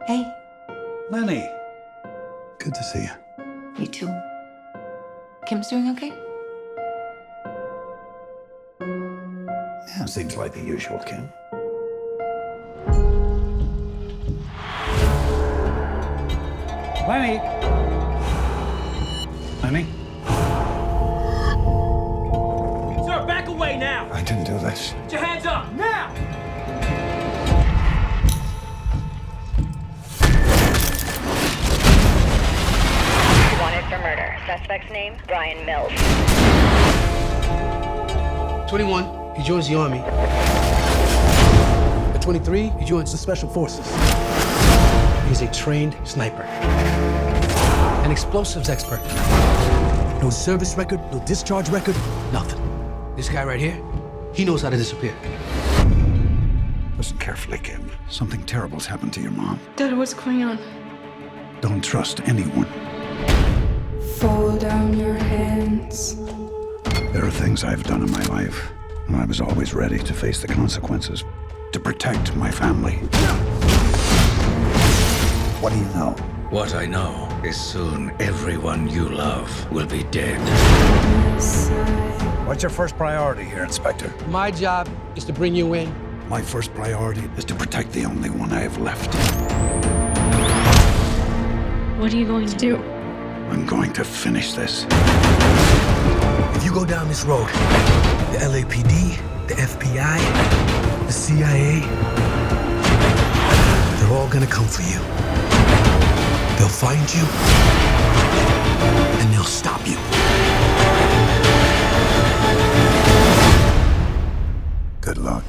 Hey. Lenny. Good to see you. You too. Kim's doing okay? Yeah, seems like the usual, Kim. Lenny! Lenny? Sir, back away now! I didn't do this. Put your hands up, now! Wanted for murder. Suspect's name, Brian Mills. 21, he joins the army. At 23, he joins the special forces. He's a trained sniper. An explosives expert. No service record, no discharge record, nothing. This guy right here, he knows how to disappear. Listen carefully, Kim. Something terrible's happened to your mom. Dad, what's going on? Don't trust anyone. Fall down your hands. There are things I've done in my life, and I was always ready to face the consequences, to protect my family. What do you know? What I know is soon everyone you love will be dead. What's your first priority here, Inspector? My job is to bring you in. My first priority is to protect the only one I have left. What are you going to do? I'm going to finish this. If you go down this road, the LAPD, the FBI, the CIA, they're all gonna come for you. They'll find you, and they'll stop you. Good luck.